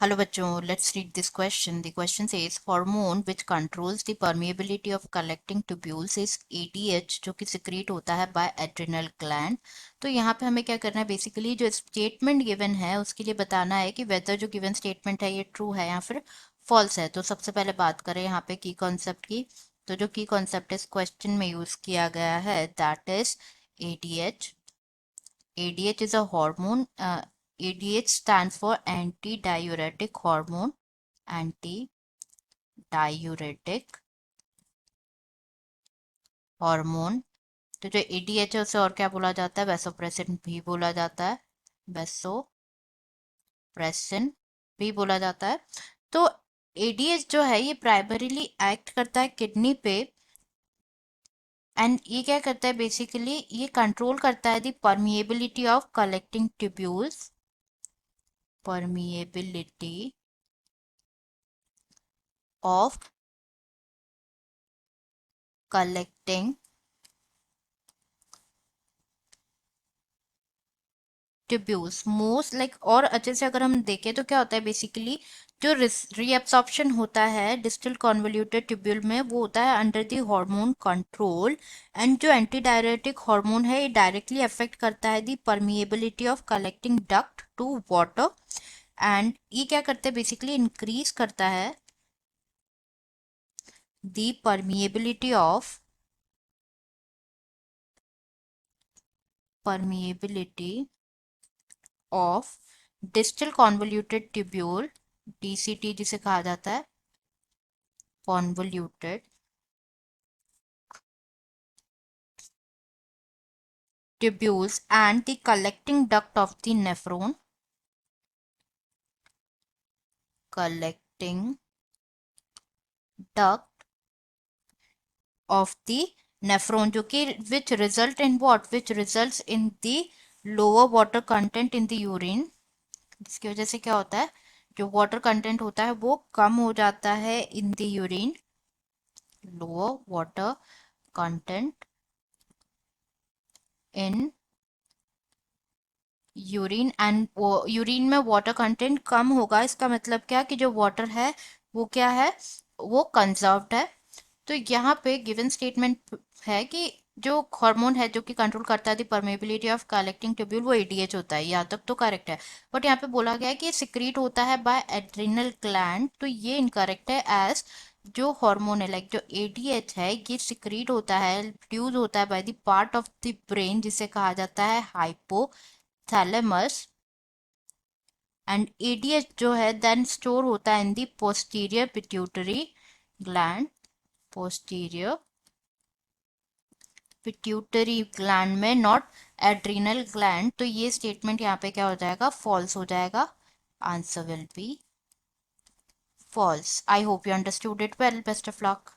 Hello बच्चों, let's read this question. The question says hormone which controls the permeability of collecting tubules is ADH जो कि secrete होता है by adrenal gland. तो यहाँ पे हमें क्या करना है, बेसिकली जो स्टेटमेंट गिवन है उसके लिए बताना है कि वेदर जो गिवन स्टेटमेंट है ये ट्रू है या फिर फॉल्स है. तो सबसे पहले बात करें यहाँ पे की कॉन्सेप्ट की. तो जो की कॉन्सेप्ट इस क्वेश्चन में यूज किया गया है that is ADH. ADH is a hormone. ADH stands for antidiuretic hormone. Antidiuretic hormone. तो जो ADH है उसे और क्या बोला जाता है, वैसोप्रेसिन भी बोला जाता है. वैसोप्रेसिन भी बोला जाता है. तो ADH जो है ये प्राइमरीली एक्ट करता है किडनी पे. एंड ये क्या करता है, बेसिकली ये कंट्रोल करता है the permeability of collecting tubules. Permeability of collecting tubules most like. और अच्छे से अगर हम देखें तो क्या होता है, बेसिकली जो रीअब्सॉर्प्शन होता है डिस्टल कॉन्वोल्यूटेड ट्यूब्यूल में वो होता है under the hormone control. And जो एंटी डायरेटिक हार्मोन है ये डायरेक्टली अफेक्ट करता है the permeability of collecting duct to water. And ये क्या करते हैं, बेसिकली इंक्रीज करता है the permeability of distal convoluted tubule, DCT जिसे कहा जाता है, convoluted tubules and the collecting duct of the nephron. Collecting duct of the nephron जो कि which result in what, which results in the lower water content in the urine. जिसकी वजह से क्या होता है, जो वाटर कंटेंट होता है वो कम हो जाता है in the urine. Lower water content in urine. And urine में वाटर कंटेंट कम होगा, इसका मतलब क्या कि जो वाटर है वो क्या है, वो कंजर्व्ड है. तो यहाँ पे गिवन स्टेटमेंट है कि जो हार्मोन है जो कि कंट्रोल करता है the permeability of collecting tubule वो ADH होता है. यहाँ तक तो करेक्ट है. बट यहाँ पे बोला गया है कि ये सिक्रीट होता है बाय एड्रिनल ग्लैंड. तो ये इनकरेक्ट है. एज जो हार्मोन है लाइक जो ADH है ये सिक्रीट होता है, प्रोड्यूस होता है by the part of the brain जिसे कहा जाता है हाइपोथैलेमस. एंड ADH जो है देन स्टोर होता है in the posterior pituitary gland. Posterior pituitary gland में, नॉट एड्रिनल ग्लैंड. तो ये स्टेटमेंट यहाँ पे क्या हो जाएगा, फॉल्स हो जाएगा. Answer will be false. I hope you understood it well. Best of luck.